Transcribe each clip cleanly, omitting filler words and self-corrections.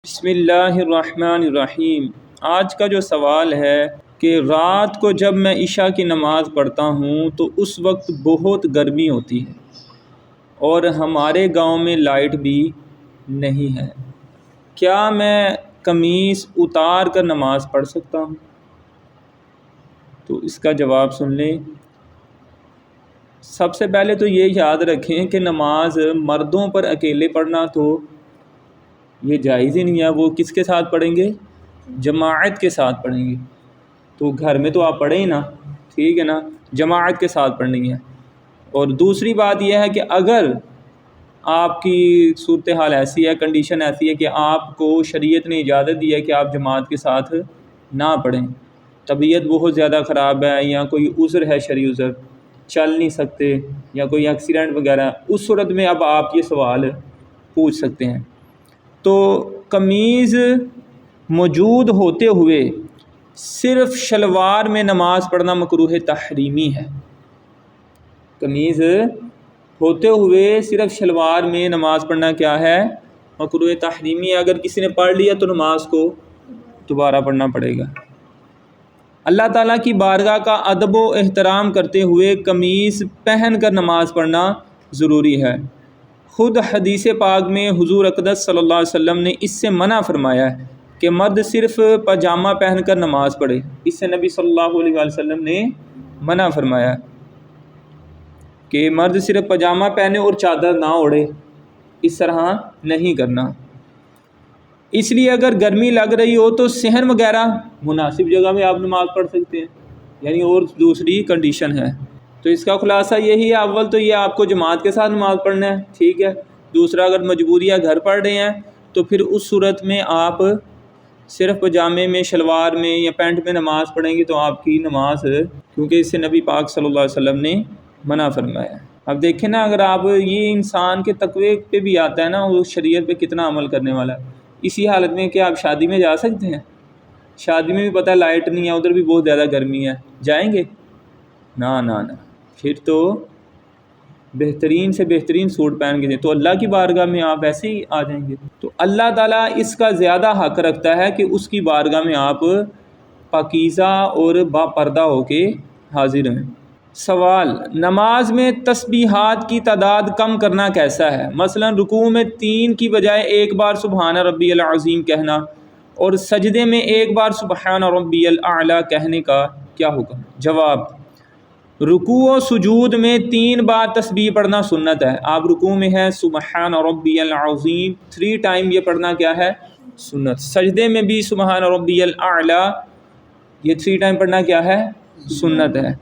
بسم اللہ الرحمن الرحیم۔ آج کا جو سوال ہے کہ رات کو جب میں عشاء کی نماز پڑھتا ہوں تو اس وقت بہت گرمی ہوتی ہے اور ہمارے گاؤں میں لائٹ بھی نہیں ہے، کیا میں قمیص اتار کر نماز پڑھ سکتا ہوں؟ تو اس کا جواب سن لیں۔ سب سے پہلے تو یہ یاد رکھیں کہ نماز مردوں پر اکیلے پڑھنا تو یہ جائز ہی نہیں ہے۔ وہ کس کے ساتھ پڑھیں گے؟ جماعت کے ساتھ پڑھیں گے۔ تو گھر میں تو آپ پڑھیں ہی نا، ٹھیک ہے نا، جماعت کے ساتھ پڑھنی ہے۔ اور دوسری بات یہ ہے کہ اگر آپ کی صورتحال ایسی ہے، کنڈیشن ایسی ہے کہ آپ کو شریعت نے اجازت دی ہے کہ آپ جماعت کے ساتھ نہ پڑھیں، طبیعت بہت زیادہ خراب ہے یا کوئی عذر ہے، شرعی عذر، چل نہیں سکتے یا کوئی ایکسیڈنٹ وغیرہ، اس صورت میں اب آپ یہ سوال پوچھ سکتے ہیں۔ تو قمیض موجود ہوتے ہوئے صرف شلوار میں نماز پڑھنا مکروہ تحریمی ہے۔ قمیض ہوتے ہوئے صرف شلوار میں نماز پڑھنا کیا ہے؟ مکروہ تحریمی ہے۔ اگر کسی نے پڑھ لیا تو نماز کو دوبارہ پڑھنا پڑے گا۔ اللہ تعالیٰ کی بارگاہ کا ادب و احترام کرتے ہوئے قمیض پہن کر نماز پڑھنا ضروری ہے۔ خود حدیث پاک میں حضور اقدس صلی اللہ علیہ وسلم نے اس سے منع فرمایا ہے کہ مرد صرف پاجامہ پہن کر نماز پڑھے۔ اس سے نبی صلی اللہ علیہ وسلم نے منع فرمایا کہ مرد صرف پاجامہ پہنے اور چادر نہ اوڑھے، اس طرح نہیں کرنا۔ اس لیے اگر گرمی لگ رہی ہو تو صحن وغیرہ مناسب جگہ میں آپ نماز پڑھ سکتے ہیں، یعنی اور دوسری کنڈیشن ہے۔ تو اس کا خلاصہ یہی ہے، اول تو یہ آپ کو جماعت کے ساتھ نماز پڑھنا ہے، ٹھیک ہے۔ دوسرا، اگر مجبوری ہے گھر پڑھ رہے ہیں تو پھر اس صورت میں آپ صرف پاجامے میں، شلوار میں یا پینٹ میں نماز پڑھیں گے تو آپ کی نماز، کیونکہ اس سے نبی پاک صلی اللہ علیہ وسلم نے منع فرمایا ہے۔ اب دیکھیں نا، اگر آپ یہ انسان کے تقوی پہ بھی آتا ہے نا، وہ شریعت پہ کتنا عمل کرنے والا ہے۔ اسی حالت میں کہ آپ شادی میں جا سکتے ہیں؟ شادی میں بھی پتہ ہے لائٹ نہیں ہے، ادھر بھی بہت زیادہ گرمی ہے، جائیں گے؟ نہ، پھر تو بہترین سے بہترین سوٹ پہن کے دیں تو اللہ کی بارگاہ میں آپ ایسے ہی آ جائیں گے۔ تو اللہ تعالیٰ اس کا زیادہ حق رکھتا ہے کہ اس کی بارگاہ میں آپ پاکیزہ اور با پردہ ہو کے حاضر ہیں۔ سوال، نماز میں تسبیحات کی تعداد کم کرنا کیسا ہے؟ مثلا رکوع میں 3 کی بجائے ایک بار سبحان ربی العظیم کہنا اور سجدے میں ایک بار سبحان ربی الاعلیٰ کہنے کا کیا حکم؟ جواب، رکوع و سجود میں 3 بار تسبیح پڑھنا سنت ہے۔ آپ رکوع میں ہے سبحان ربی العظیم 3 ٹائم، یہ پڑھنا کیا ہے؟ سنت۔ سجدے میں بھی سبحان ربی الاعلیٰ، یہ 3 ٹائم پڑھنا کیا ہے؟ سنت ہے۔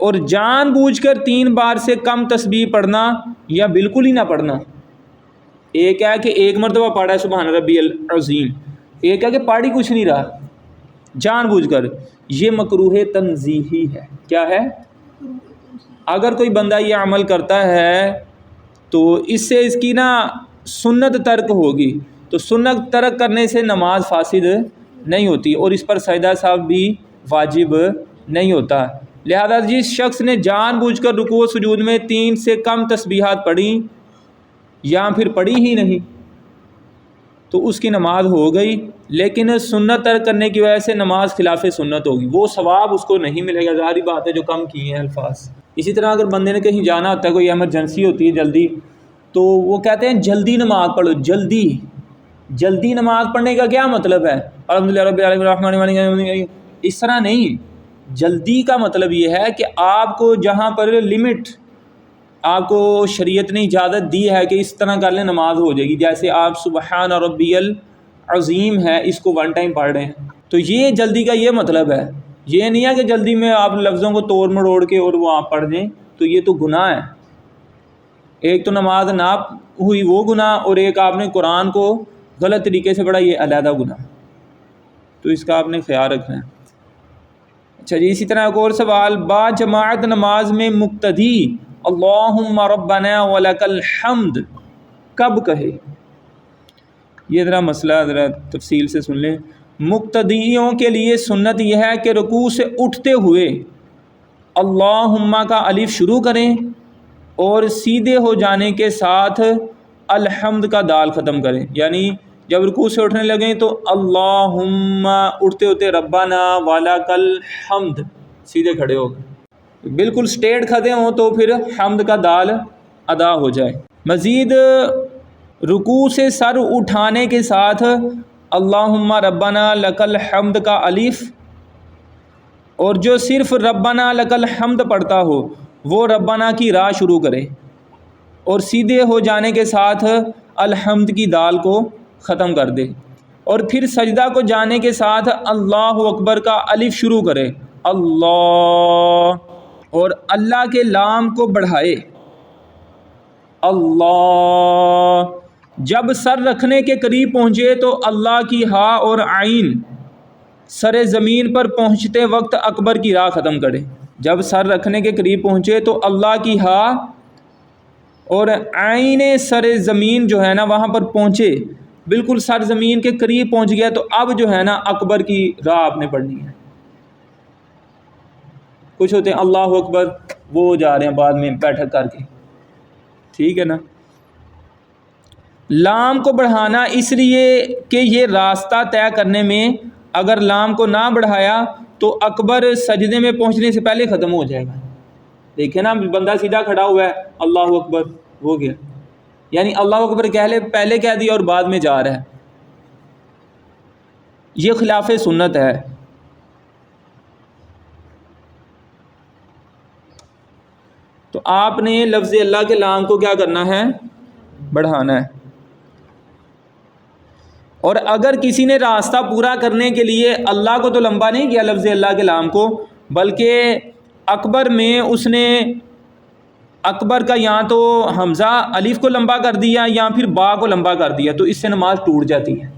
اور جان بوجھ کر 3 بار سے کم تسبیح پڑھنا یا بالکل ہی نہ پڑھنا، ایک ہے کہ ایک مرتبہ پڑھا ہے سبحان ربی العظیم، ایک ہے کہ پڑھ ہی کچھ نہیں رہا جان بوجھ کر، یہ مکروہ تنزیہی ہے۔ کیا ہے؟ اگر کوئی بندہ یہ عمل کرتا ہے تو اس سے اس کی سنت ترک ہوگی، تو سنت ترک کرنے سے نماز فاسد نہیں ہوتی اور اس پر سجدہ صاحب بھی واجب نہیں ہوتا۔ لہذا جس شخص نے جان بوجھ کر رکوع و سجود میں 3 سے کم تسبیحات پڑھی یا پھر پڑھی ہی نہیں تو اس کی نماز ہو گئی، لیکن سنت ترک کرنے کی وجہ سے نماز خلاف سنت ہوگی، وہ ثواب اس کو نہیں ملے گا۔ ظاہری بات ہے جو کم کیے ہیں الفاظ۔ اسی طرح اگر بندے نے کہیں جانا ہوتا ہے، کوئی ایمرجنسی ہوتی ہے جلدی، تو وہ کہتے ہیں جلدی نماز پڑھو۔ جلدی نماز پڑھنے کا کیا مطلب ہے؟ الحمدللہ رب العالمین الرحمن الرحیم، اس طرح نہیں۔ جلدی کا مطلب یہ ہے کہ آپ کو جہاں پر لمٹ آپ کو شریعت نے اجازت دی ہے کہ اس طرح کر لیں نماز ہو جائے گی، جیسے آپ سبحان ربی العظیم ہے اس کو 1 ٹائم پڑھ رہے ہیں، تو یہ جلدی کا یہ مطلب ہے۔ یہ نہیں ہے کہ جلدی میں آپ لفظوں کو توڑ مڑوڑ کے اور وہ آپ پڑھ دیں، تو یہ تو گناہ ہے۔ ایک تو نماز نہ ہوئی وہ گناہ، اور ایک آپ نے قرآن کو غلط طریقے سے پڑھا، یہ علیحدہ گناہ، تو اس کا آپ نے خیال رکھنا ہے۔ اچھا جی، اسی طرح ایک اور سوال، با جماعت نماز میں مقتدی اللہم ربنا ولک الحمد کب کہے؟ یہ ذرا مسئلہ ذرا تفصیل سے سن لیں۔ مقتدیوں کے لیے سنت یہ ہے کہ رکوع سے اٹھتے ہوئے اللہم کا الف شروع کریں اور سیدھے ہو جانے کے ساتھ الحمد کا دال ختم کریں، یعنی جب رکوع سے اٹھنے لگیں تو اللہم اٹھتے ہوتے ربنا ولکل حمد سیدھے کھڑے ہو گئے، بالکل سٹیٹ کھڑے ہوں تو پھر حمد کا دال ادا ہو جائے۔ مزید رکوع سے سر اٹھانے کے ساتھ اللہم ربنا لکل حمد کا الف، اور جو صرف ربنا لکل حمد پڑھتا ہو وہ ربنا کی راہ شروع کرے اور سیدھے ہو جانے کے ساتھ الحمد کی دال کو ختم کر دے، اور پھر سجدہ کو جانے کے ساتھ اللہ اکبر کا الف شروع کرے اللہ، اور اللہ کے لام کو بڑھائے اللہ۔ جب سر رکھنے کے قریب پہنچے تو اللہ کی ہا اور عین سر زمین پر پہنچتے وقت اکبر کی راہ ختم کرے۔ جب سر رکھنے کے قریب پہنچے تو اللہ کی ہا اور عین سر زمین جو ہے نا وہاں پر پہنچے، بالکل سر زمین کے قریب پہنچ گیا تو اب جو ہے نا اکبر کی راہ آپ نے پڑھنی ہے۔ کچھ ہوتے ہیں اللہ اکبر وہ جا رہے ہیں بعد میں بیٹھک کر کے، ٹھیک ہے نا۔ لام کو بڑھانا اس لیے کہ یہ راستہ طے کرنے میں اگر لام کو نہ بڑھایا تو اکبر سجدے میں پہنچنے سے پہلے ختم ہو جائے گا۔ دیکھیں نا بندہ سیدھا کھڑا ہوا ہے اللہ اکبر ہو گیا، یعنی اللہ اکبر پہلے کہہ دیا اور بعد میں جا رہا ہے، یہ خلاف سنت ہے۔ تو آپ نے لفظ اللہ کے لام کو کیا کرنا ہے؟ بڑھانا ہے۔ اور اگر کسی نے راستہ پورا کرنے کے لیے اللہ کو تو لمبا نہیں کیا لفظ اللہ کے لام کو، بلکہ اکبر میں اس نے اکبر کا یا تو حمزہ الف کو لمبا کر دیا یا پھر با کو لمبا کر دیا، تو اس سے نماز ٹوٹ جاتی ہے۔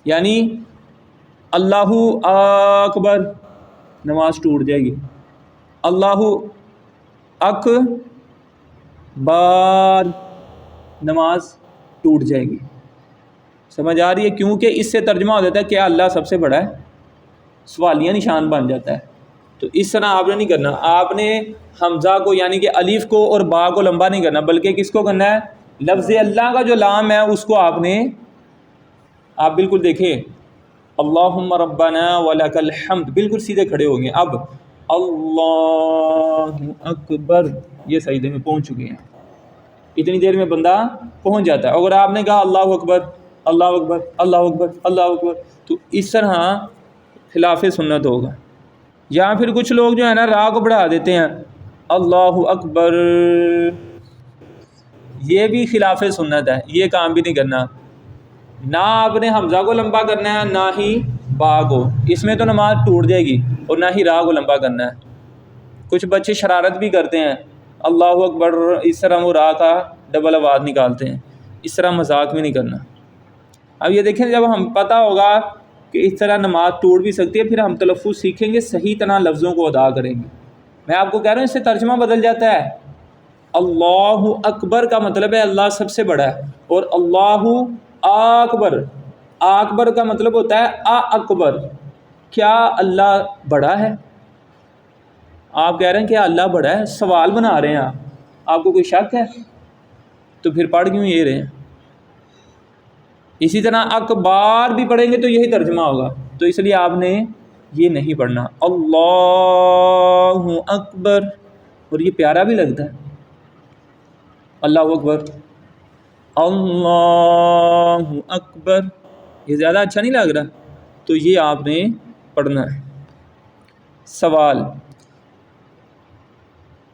یعنی اللہ اکبر نماز ٹوٹ جائے گی، اللہ اکبر نماز ٹوٹ جائے گی۔ سمجھ آ رہی ہے؟ کیونکہ اس سے ترجمہ ہو جاتا ہے کہ اللہ سب سے بڑا ہے، سوالیہ نشان بن جاتا ہے۔ تو اس طرح آپ نے نہیں کرنا، آپ نے حمزہ کو یعنی کہ الف کو اور با کو لمبا نہیں کرنا، بلکہ کس کو کرنا ہے؟ لفظ اللہ کا جو لام ہے اس کو آپ بالکل دیکھیں اللہم ربنا ولک الحمد، بالکل سیدھے کھڑے ہوں گے۔ اب اللہ اکبر یہ سجدے میں پہنچ چکے ہیں، اتنی دیر میں بندہ پہنچ جاتا ہے۔ اگر آپ نے کہا اللہ اکبر اللہ اکبر اللہ اکبر اللہ اکبر تو اس طرح خلاف سنت ہوگا۔ یا پھر کچھ لوگ جو ہے نا راہ کو بڑھا دیتے ہیں اللہ اکبر، یہ بھی خلاف سنت ہے، یہ کام بھی نہیں کرنا۔ نہ آپ نے حمزہ کو لمبا کرنا ہے نہ ہی با کو، اس میں تو نماز ٹوٹ جائے گی، اور نہ ہی راہ کو لمبا کرنا ہے۔ کچھ بچے شرارت بھی کرتے ہیں اللہ اکبر اس طرح وہ راہ کا ڈبل آواز نکالتے ہیں، اس طرح مذاق بھی نہیں کرنا۔ اب یہ دیکھیں جب ہم پتہ ہوگا کہ اس طرح نماز ٹوٹ بھی سکتی ہے، پھر ہم تلفظ سیکھیں گے، صحیح طرح لفظوں کو ادا کریں گے۔ میں آپ کو کہہ رہا ہوں اس سے ترجمہ بدل جاتا ہے۔ اللہ اکبر کا مطلب ہے اللہ سب سے بڑا ہے، اور اللہ اکبر، اکبر کا مطلب ہوتا ہے اکبر، کیا اللہ بڑا ہے؟ آپ کہہ رہے ہیں کہ اللہ بڑا ہے، سوال بنا رہے ہیں آپ کو کوئی شک ہے؟ تو پھر پڑھ کیوں یہ رہے ہیں؟ اسی طرح اکبار بھی پڑھیں گے تو یہی ترجمہ ہوگا، تو اس لیے آپ نے یہ نہیں پڑھنا اللہ اکبر، اور یہ پیارا بھی لگتا ہے اللہ اکبر اللہ اکبر، یہ زیادہ اچھا نہیں لگ رہا، تو یہ آپ نے پڑھنا ہے۔ سوال،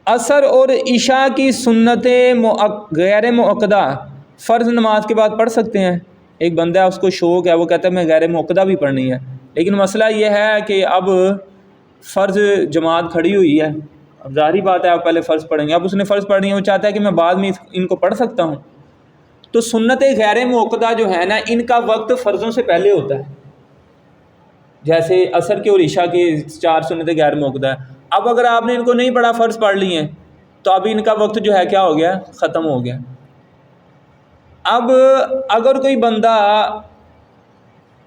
عصر اور عشاء کی سنتیں غیر مؤکدہ فرض نماز کے بعد پڑھ سکتے ہیں؟ ایک بندہ ہے اس کو شوق ہے، وہ کہتا ہے میں غیر مؤکدہ بھی پڑھنی ہے، لیکن مسئلہ یہ ہے کہ اب فرض جماعت کھڑی ہوئی ہے، اب ظاہری بات ہے آپ پہلے فرض پڑھیں گے، اب اس نے فرض پڑھنی ہے، وہ چاہتا ہے کہ میں بعد میں ان کو پڑھ سکتا ہوں۔ تو سنتیں غیر مؤکدہ جو ہے نا ان کا وقت فرضوں سے پہلے ہوتا ہے، جیسے عصر کے اور عشاء کے 4 سنتیں غیر مؤکدہ ہے۔ اب اگر آپ نے ان کو نہیں پڑھا، فرض پڑھ لی ہیں، تو اب ان کا وقت جو ہے کیا ہو گیا؟ ختم ہو گیا۔ اب اگر کوئی بندہ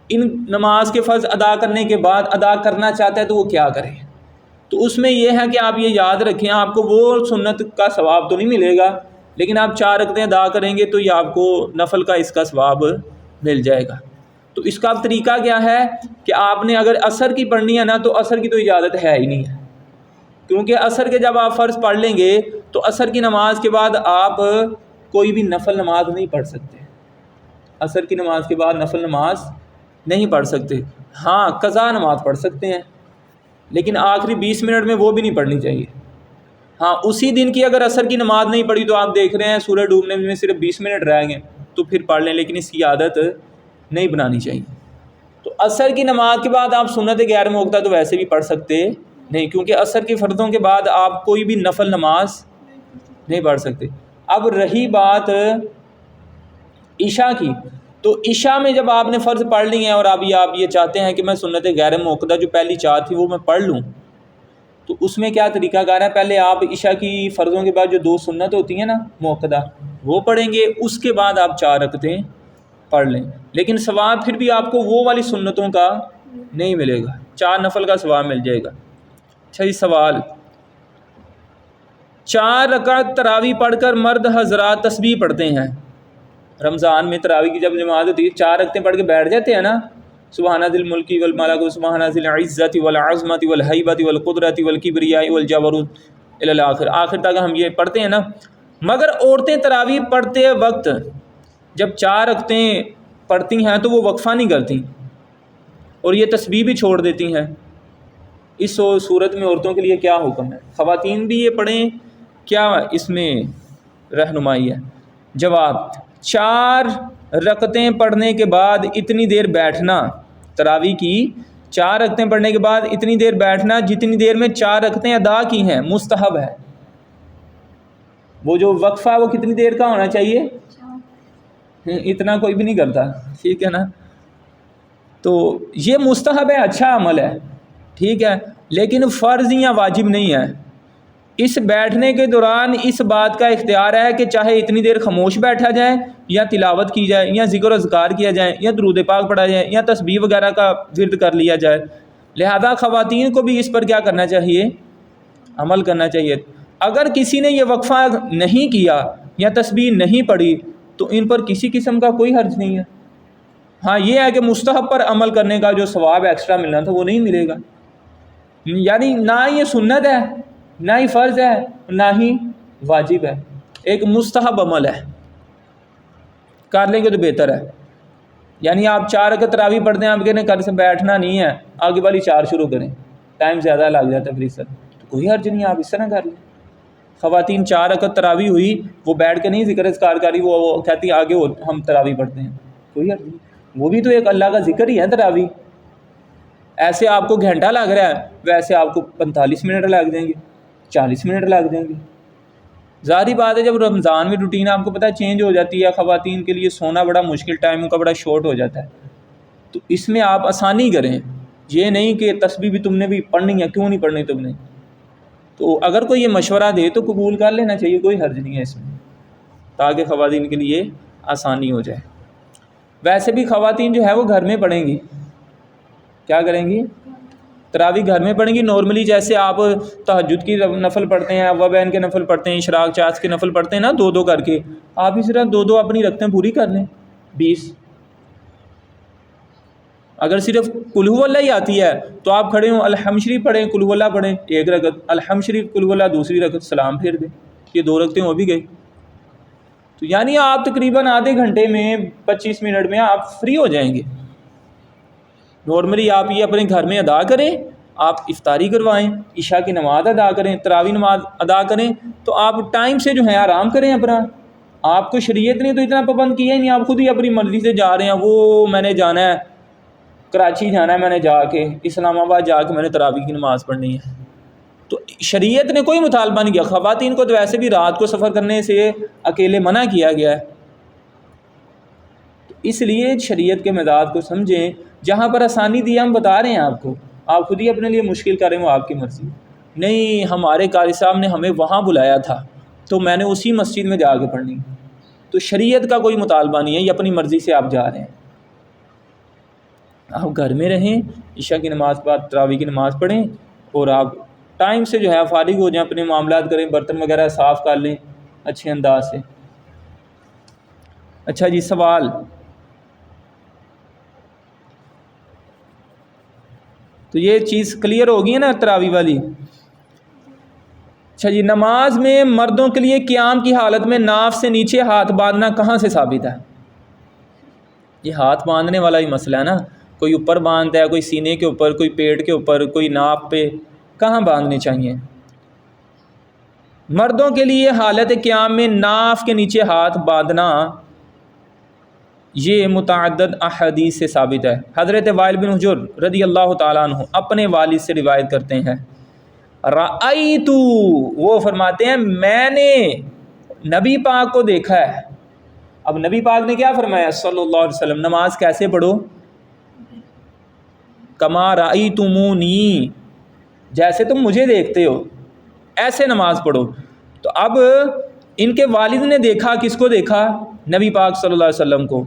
ان نماز کے فرض ادا کرنے کے بعد ادا کرنا چاہتا ہے تو وہ کیا کرے؟ تو اس میں یہ ہے کہ آپ یہ یاد رکھیں، آپ کو وہ سنت کا ثواب تو نہیں ملے گا، لیکن آپ 4 رکعتیں ادا کریں گے تو یہ آپ کو نفل کا اس کا ثواب مل جائے گا۔ تو اس کا اب طریقہ کیا ہے کہ آپ نے اگر عصر کی پڑھنی ہے نا تو عصر کی تو اجازت ہے ہی نہیں ہے، کیونکہ عصر کے جب آپ فرض پڑھ لیں گے تو عصر کی نماز کے بعد آپ کوئی بھی نفل نماز نہیں پڑھ سکتے، عصر کی نماز کے بعد نفل نماز نہیں پڑھ سکتے۔ ہاں قضا نماز پڑھ سکتے ہیں، لیکن آخری 20 منٹ میں وہ بھی نہیں پڑھنی چاہیے۔ ہاں اسی دن کی اگر عصر کی نماز نہیں پڑھی تو آپ دیکھ رہے ہیں سورج ڈوبنے میں صرف 20 منٹ رہ گئے تو پھر پڑھ لیں، لیکن اس کی عادت نہیں بنانی چاہیے۔ تو عصر کی نماز کے بعد آپ سنت غیر موقوتہ تو ویسے بھی پڑھ سکتے نہیں، کیونکہ عصر کی فرضوں کے بعد آپ کوئی بھی نفل نماز نہیں پڑھ سکتے۔ اب رہی بات عشاء کی، تو عشاء میں جب آپ نے فرض پڑھ لی ہیں اور ابھی آپ یہ چاہتے ہیں کہ میں سنت غیر موقوتہ جو پہلی 4 تھی وہ میں پڑھ لوں، تو اس میں کیا طریقہ کار ہے؟ پہلے آپ عشاء کی فرضوں کے بعد جو 2 سنت ہوتی ہیں نا موقوتہ وہ پڑھیں گے، اس کے بعد آپ 4 رکعتیں پڑھ لیں، لیکن ثواب پھر بھی آپ کو وہ والی سنتوں کا نہیں ملے گا، 4 نفل کا ثواب مل جائے گا۔ اچھا یہ سوال، 4 رکعت تراویح پڑھ کر مرد حضرات تسبیح پڑھتے ہیں، رمضان میں تراویح کی جب جماعت ہوتی ہے 4 رکعتیں پڑھ کے بیٹھ جاتے ہیں نا، سبحان ذی الملک والملک سبحان ذی العزت والعظمت والہیبت والقدرت والکبریاء والجبروت الی الاخر، آخر تک ہم یہ پڑھتے ہیں نا۔ مگر عورتیں تراویح پڑھتے وقت جب 4 رکعتیں پڑھتی ہیں تو وہ وقفہ نہیں کرتی اور یہ تسبیح بھی چھوڑ دیتی ہیں، اس صورت میں عورتوں کے لیے کیا حکم ہے؟ خواتین بھی یہ پڑھیں، کیا اس میں رہنمائی ہے؟ جواب، 4 رکعتیں پڑھنے کے بعد اتنی دیر بیٹھنا، تراویح کی 4 رکعتیں پڑھنے کے بعد اتنی دیر بیٹھنا جتنی دیر میں 4 رکعتیں ادا کی ہیں مستحب ہے۔ وہ جو وقفہ وہ کتنی دیر کا ہونا چاہیے؟ اتنا کوئی بھی نہیں کرتا، ٹھیک ہے نا؟ تو یہ مستحب ہے، اچھا عمل ہے، ٹھیک ہے، لیکن فرض یا واجب نہیں ہے۔ اس بیٹھنے کے دوران اس بات کا اختیار ہے کہ چاہے اتنی دیر خاموش بیٹھا جائے یا تلاوت کی جائے یا ذکر و اذکار کیا جائے یا درود پاک پڑھا جائے یا تسبیح وغیرہ کا ورد کر لیا جائے، لہذا خواتین کو بھی اس پر کیا کرنا چاہیے؟ عمل کرنا چاہیے۔ اگر کسی نے یہ وقفہ نہیں کیا یا تسبیح نہیں پڑھی تو ان پر کسی قسم کا کوئی حرج نہیں ہے۔ ہاں یہ ہے کہ مستحب پر عمل کرنے کا جو ثواب ایکسٹرا ملنا تھا وہ نہیں ملے گا، یعنی نہ یہ سنت ہے نہ ہی فرض ہے نہ ہی واجب ہے، ایک مستحب عمل ہے، کر لیں گے تو بہتر ہے۔ یعنی آپ 4 رکعت تراویح پڑھتے ہیں، آپ کہنے کل سے بیٹھنا نہیں ہے، آگے والی 4 شروع کریں، ٹائم زیادہ لگ جاتا ہے پھر اس طرح، تو کوئی حرج نہیں، آپ اس طرح کر لیں۔ خواتین 4 رکعت تراویح ہوئی، وہ بیٹھ کے نہیں ذکر اذکار کری، وہ کہتی آگے ہم تراویح پڑھتے ہیں، کوئی حرج نہیں، وہ بھی تو ایک اللہ کا ذکر ہی ہے تراویح۔ ایسے آپ کو گھنٹہ لگ رہا ہے، ویسے آپ کو 45 منٹ لگ جائیں گے، 40 منٹ لگ جائیں گے۔ ظاہری بات ہے جب رمضان میں روٹین آپ کو پتہ ہے چینج ہو جاتی ہے، خواتین کے لیے سونا بڑا مشکل، ٹائم کا بڑا شارٹ ہو جاتا ہے، تو اس میں آپ آسانی کریں، یہ نہیں کہ تسبیح بھی تم نے بھی پڑھنی ہے، کیوں نہیں پڑھنی تم نے؟ تو اگر کوئی یہ مشورہ دے تو قبول کر لینا چاہیے، کوئی حرج نہیں ہے اس میں، تاکہ خواتین کے لیے آسانی ہو جائے۔ ویسے بھی خواتین جو ہے وہ گھر میں پڑھیں گی، کیا کریں گی؟ تراویح گھر میں پڑھیں گی نارملی، جیسے آپ تہجد کی نفل پڑھتے ہیں، اوابین کے نفل پڑھتے ہیں، اشراق چاس کے نفل پڑھتے ہیں نا 2 کر کے، آپ اس طرح 2 اپنی رکعتیں پوری کر لیں 20۔ اگر صرف قل ھو اللہ ہی آتی ہے تو آپ کھڑے ہوں الحمد شریف پڑھیں، قل ھو اللہ پڑھیں 1 رکعت، الحمد شریف قل ھو اللہ 2 رکعت، سلام پھیر دیں، یہ 2 رکعتیں ہو بھی گئی۔ تو یعنی آپ تقریباً آدھے گھنٹے میں 25 منٹ میں آپ فری ہو جائیں گے۔ نارملی آپ یہ اپنے گھر میں ادا کریں، آپ افطاری کروائیں، عشاء کی نماز ادا کریں، تراویح نماز ادا کریں، تو آپ ٹائم سے جو ہے آرام کریں اپنا۔ آپ کو شریعت نے تو اتنا پابند کیا ہی نہیں، آپ خود ہی اپنی مرضی سے جا رہے ہیں، وہ میں نے جانا ہے کراچی، جانا ہے میں نے جا کے، اسلام آباد جا کے میں نے تراویح کی نماز پڑھنی ہے، تو شریعت نے کوئی مطالبہ نہیں کیا۔ خواتین کو تو ویسے بھی رات کو سفر کرنے سے اکیلے منع کیا گیا ہے، اس لیے شریعت کے مزاج کو سمجھیں، جہاں پر آسانی دی ہم بتا رہے ہیں آپ کو، آپ خود ہی اپنے لیے مشکل کریں، وہ آپ کی مرضی نہیں۔ ہمارے قاری صاحب نے ہمیں وہاں بلایا تھا تو میں نے اسی مسجد میں جا کے پڑھنی، تو شریعت کا کوئی مطالبہ نہیں ہے، یہ اپنی مرضی سے آپ جا رہے ہیں۔ آپ گھر میں رہیں، عشاء کی نماز کے بعد تراویح کی نماز پڑھیں اور آپ ٹائم سے جو ہے فارغ ہو جائیں، اپنے معاملات کریں، برتن وغیرہ صاف کر لیں اچھے انداز سے۔ اچھا جی سوال، تو یہ چیز کلیئر ہوگی ہے نا تراویح والی. اچھا جی، نماز میں مردوں کے لیے قیام کی حالت میں ناف سے نیچے ہاتھ باندھنا کہاں سے ثابت ہے؟ یہ ہاتھ باندھنے والا ہی مسئلہ ہے نا. کوئی اوپر باندھتا ہے، کوئی سینے کے اوپر، کوئی پیٹ کے اوپر، کوئی ناف پہ. کہاں باندھنے چاہیے؟ مردوں کے لیے حالت قیام میں ناف کے نیچے ہاتھ باندھنا یہ متعدد احادیث سے ثابت ہے. حضرت وائل بن حجر رضی اللہ تعالیٰ عنہ اپنے والد سے روایت کرتے ہیں، رأیتو، وہ فرماتے ہیں میں نے نبی پاک کو دیکھا ہے. اب نبی پاک نے کیا فرمایا صلی اللہ علیہ وسلم؟ نماز کیسے پڑھو؟ کما رأیتمونی، جیسے تم مجھے دیکھتے ہو ایسے نماز پڑھو. تو اب ان کے والد نے دیکھا، کس کو دیکھا؟ نبی پاک صلی اللہ علیہ وسلم کو.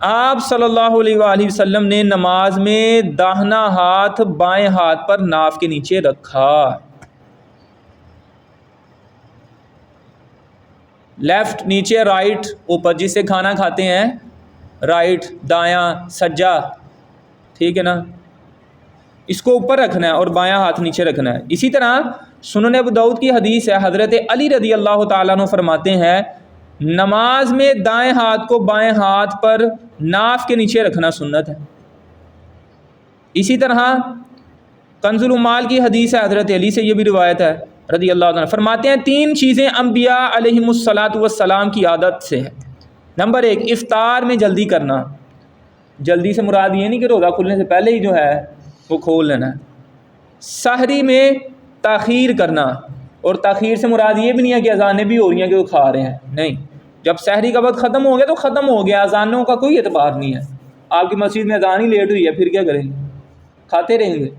آپ صلی اللہ علیہ وآلہ وسلم نے نماز میں داہنا ہاتھ بائیں ہاتھ پر ناف کے نیچے رکھا، لیفٹ نیچے، رائٹ اوپر. جس سے کھانا کھاتے ہیں رائٹ، دایاں سجا، ٹھیک ہے نا، اس کو اوپر رکھنا ہے اور بایاں ہاتھ نیچے رکھنا ہے. اسی طرح سنن ابو داؤد کی حدیث ہے، حضرت علی رضی اللہ تعالیٰ عنہ فرماتے ہیں نماز میں دائیں ہاتھ کو بائیں ہاتھ پر ناف کے نیچے رکھنا سنت ہے. اسی طرح کنز العمال کی حدیث ہے، حضرت علی سے یہ بھی روایت ہے رضی اللہ عنہ، فرماتے ہیں 3 چیزیں انبیاء علیہم الصلاۃ والسلام کی عادت سے ہے. نمبر 1، افطار میں جلدی کرنا. جلدی سے مراد یہ نہیں کہ روزہ کھلنے سے پہلے ہی جو ہے وہ کھول لینا ہے. سحری میں تاخیر کرنا، اور تاخیر سے مراد یہ بھی نہیں ہے کہ اذانیں بھی ہو رہی ہیں کہ وہ کھا رہے ہیں، نہیں. جب سحری کا وقت ختم ہو گیا تو ختم ہو گیا، اذانوں کا کوئی اعتبار نہیں ہے. آپ کی مسجد میں اذان ہی لیٹ ہوئی ہے، پھر کیا کریں گے؟ کھاتے رہیں گے؟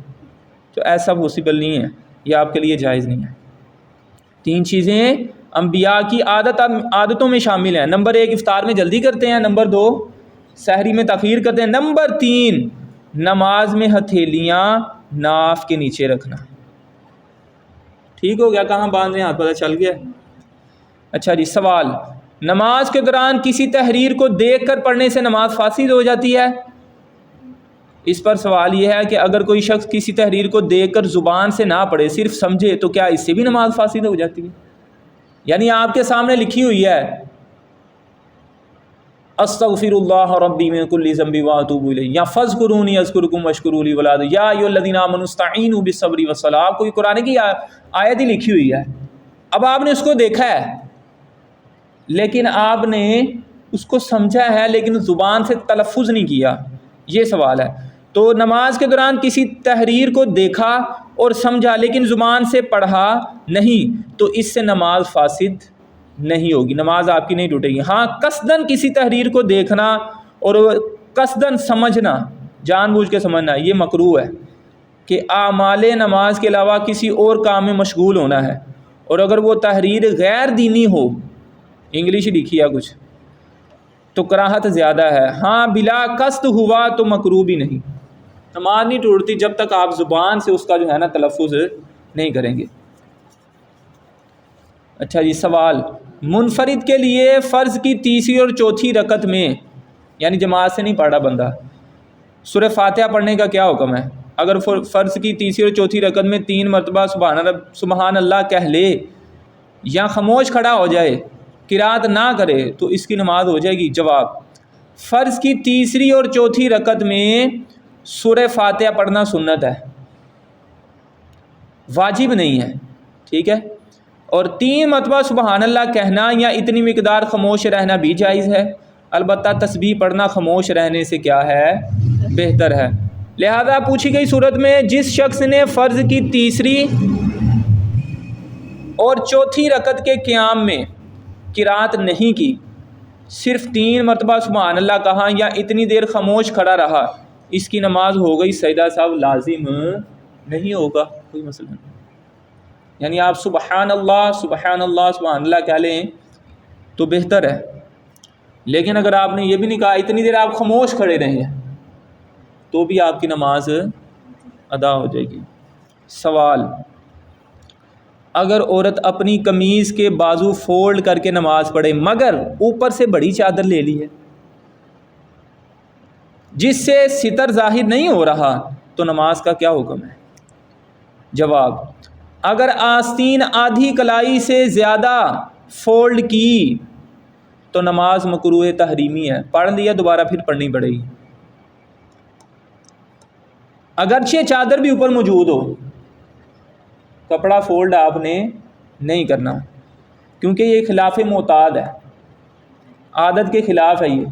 تو ایسا پاسبل نہیں ہے، یہ آپ کے لیے جائز نہیں ہے. 3 چیزیں انبیاء کی عادتوں میں شامل ہیں. نمبر 1، افطار میں جلدی کرتے ہیں. نمبر 2، سحری میں تاخیر کرتے ہیں. نمبر 3، نماز میں ہتھیلیاں ناف کے نیچے رکھنا. ٹھیک ہو گیا؟ کہاں باندھ رہے ہیں ہاتھ، پتہ چل گیا. اچھا جی، سوال، نماز کے دوران کسی تحریر کو دیکھ کر پڑھنے سے نماز فاسد ہو جاتی ہے؟ اس پر سوال یہ ہے کہ اگر کوئی شخص کسی تحریر کو دیکھ کر زبان سے نہ پڑھے، صرف سمجھے، تو کیا اس سے بھی نماز فاسد ہو جاتی ہے؟ یعنی آپ کے سامنے لکھی ہوئی ہے استغفر اللہ ربی من کل ذنب واتوب الیہ، یا فاذکرونی اذکرکم واشکروا لی ولا یا ایھا الذین آمنوا استعینوا بالصبر والصلاۃ، کوئی قرآن کی آیت ہی لکھی ہوئی ہے. اب آپ نے اس کو دیکھا ہے، لیکن آپ نے اس کو سمجھا ہے لیکن زبان سے تلفظ نہیں کیا. یہ سوال ہے. تو نماز کے دوران کسی تحریر کو دیکھا اور سمجھا لیکن زبان سے پڑھا نہیں، تو اس سے نماز فاسد نہیں ہوگی، نماز آپ کی نہیں ٹوٹے گی. ہاں، قصدن کسی تحریر کو دیکھنا اور قصدن سمجھنا، جان بوجھ کے سمجھنا، یہ مکروہ ہے کہ اعمال نماز کے علاوہ کسی اور کام میں مشغول ہونا ہے. اور اگر وہ تحریر غیر دینی ہو، انگلش لکھی ہے کچھ، تو کراہت زیادہ ہے. ہاں، بلا قصد ہوا تو مکروہ بھی نہیں. نماز نہیں ٹوٹتی جب تک آپ زبان سے اس کا جو ہے نا تلفظ نہیں کریں گے. اچھا جی، سوال، منفرد کے لیے فرض کی تیسری اور چوتھی رکعت میں، یعنی جماعت سے نہیں پڑھا بندہ، سورہ فاتحہ پڑھنے کا کیا حکم ہے؟ اگر فرض کی تیسری اور چوتھی رکعت میں 3 مرتبہ سبحان اللہ کہہ لے یا خاموش کھڑا ہو جائے، قرات نہ کرے، تو اس کی نماز ہو جائے گی؟ جواب، فرض کی تیسری اور چوتھی رکعت میں سورہ فاتحہ پڑھنا سنت ہے، واجب نہیں ہے. ٹھیک ہے؟ اور 3 مرتبہ سبحان اللہ کہنا یا اتنی مقدار خاموش رہنا بھی جائز ہے. البتہ تسبیح پڑھنا خاموش رہنے سے کیا ہے؟ بہتر ہے. لہذا پوچھی گئی صورت میں جس شخص نے فرض کی تیسری اور چوتھی رکعت کے قیام میں قرات نہیں کی، صرف 3 مرتبہ سبحان اللہ کہا یا اتنی دیر خاموش کھڑا رہا، اس کی نماز ہو گئی، سجدہ صاحب لازم نہیں ہوگا، کوئی مسئلہ نہیں. یعنی آپ سبحان اللہ سبحان اللہ سبحان اللہ کہہ لیں تو بہتر ہے. لیکن اگر آپ نے یہ بھی نہیں کہا، اتنی دیر آپ خاموش کھڑے رہیں تو بھی آپ کی نماز ادا ہو جائے گی. سوال، اگر عورت اپنی قمیض کے بازو فولڈ کر کے نماز پڑھے مگر اوپر سے بڑی چادر لے لی ہے جس سے ستر ظاہر نہیں ہو رہا، تو نماز کا کیا حکم ہے؟ جواب: اگر آستین آدھی کلائی سے زیادہ فولڈ کی تو نماز مکروہ تحریمی ہے، پڑھ لیا دوبارہ پھر پڑھنی پڑے گی۔ اگرچہ چادر بھی اوپر موجود ہو، کپڑا فولڈ آپ نے نہیں کرنا، کیونکہ یہ خلاف معتاد ہے، عادت کے خلاف ہے یہ۔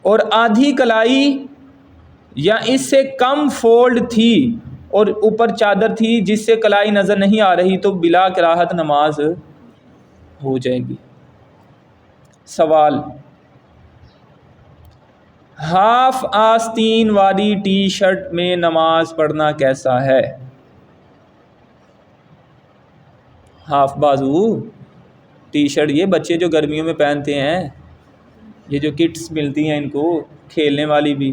اور آدھی کلائی یا اس سے کم فولڈ تھی اور اوپر چادر تھی جس سے کلائی نظر نہیں آ رہی تو بلا کراہت نماز ہو جائے گی۔ سوال: ہاف آستین والی ٹی شرٹ میں نماز پڑھنا کیسا ہے؟ ہاف بازو ٹی شرٹ یہ بچے جو گرمیوں میں پہنتے ہیں، یہ جو کٹس ملتی ہیں ان کو کھیلنے والی بھی،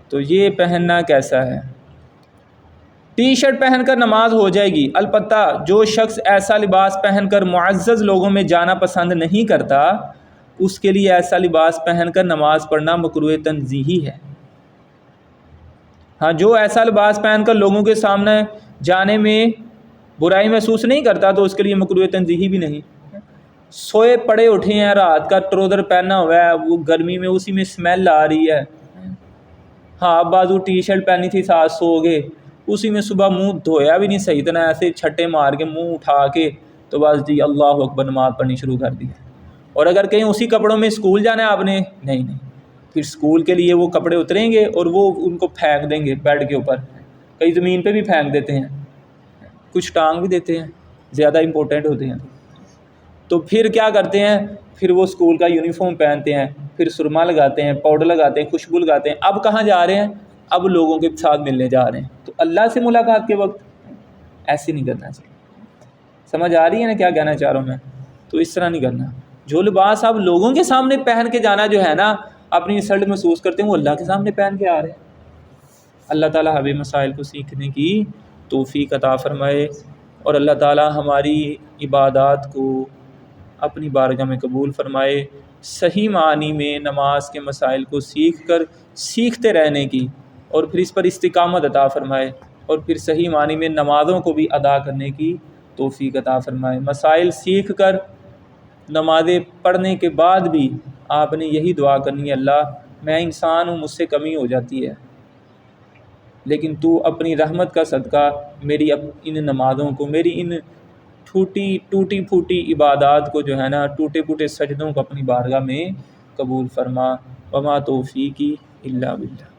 تو یہ پہننا کیسا ہے؟ ٹی شرٹ پہن کر نماز ہو جائے گی، البتہ جو شخص ایسا لباس پہن کر معزز لوگوں میں جانا پسند نہیں کرتا اس کے لیے ایسا لباس پہن کر نماز پڑھنا مکروہ تنزیہی ہے۔ ہاں، جو ایسا لباس پہن کر لوگوں کے سامنے جانے میں برائی محسوس نہیں کرتا تو اس کے لیے مکروہ تنزیہی بھی نہیں۔ سوئے پڑے اٹھے ہیں، رات کا ٹروزر پہنا ہوا ہے، وہ گرمی میں اسی میں اسمیل آ رہی ہے، ہاں بازو ٹی شرٹ پہنی تھی، ساتھ سو گئے، اسی میں صبح منہ دھویا بھی نہیں صحیح طرح، ایسے چھٹے مار کے منہ اٹھا کے تو بس جی اللہ اکبر نماز پڑھنی شروع کر دی۔ اور اگر کہیں اسی کپڑوں میں اسکول جانا ہے آپ نے، نہیں پھر اسکول کے لیے وہ کپڑے اتریں گے اور وہ ان کو پھینک دیں گے بیڈ کے اوپر، کئی زمین پہ بھی پھینک دیتے ہیں، کچھ ٹانگ بھی دیتے ہیں، زیادہ امپورٹنٹ ہوتے ہیں۔ تو پھر کیا کرتے ہیں، پھر وہ اسکول کا یونیفارم پہنتے ہیں، پھر سرما لگاتے ہیں، پاؤڈر لگاتے ہیں، خوشبو لگاتے ہیں، اب کہاں جا رہے ہیں؟ اب لوگوں کے ساتھ ملنے جا رہے ہیں۔ تو اللہ سے ملاقات کے وقت ایسے نہیں کرنا چاہیے۔ سمجھ آ رہی ہے نا کیا کہنا چاہ رہا ہوں میں؟ تو اس طرح نہیں کرنا۔ جو لباس آپ لوگوں کے سامنے پہن کے جانا جو ہے نا، اپنی انسلٹ محسوس کرتے ہیں، وہ اللہ کے سامنے پہن کے آ رہے ہیں۔ اللہ تعالیٰ ہمیں مسائل کو سیکھنے کی توفیق عطا فرمائے، اور اللہ تعالیٰ ہماری عبادات کو اپنی بارگاہ میں قبول فرمائے، صحیح معنی میں نماز کے مسائل کو سیکھ کر سیکھتے رہنے کی، اور پھر اس پر استقامت عطا فرمائے، اور پھر صحیح معنی میں نمازوں کو بھی ادا کرنے کی توفیق عطا فرمائے۔ مسائل سیکھ کر نمازیں پڑھنے کے بعد بھی آپ نے یہی دعا کرنی ہے، اللہ میں انسان ہوں، مجھ سے کمی ہو جاتی ہے، لیکن تو اپنی رحمت کا صدقہ میری ان نمازوں کو، میری ان ٹوٹی پھوٹی عبادات کو جو ہے نا، ٹوٹے پھوٹے سجدوں کو اپنی بارگاہ میں قبول فرما۔ وما توفیقی الا باللہ۔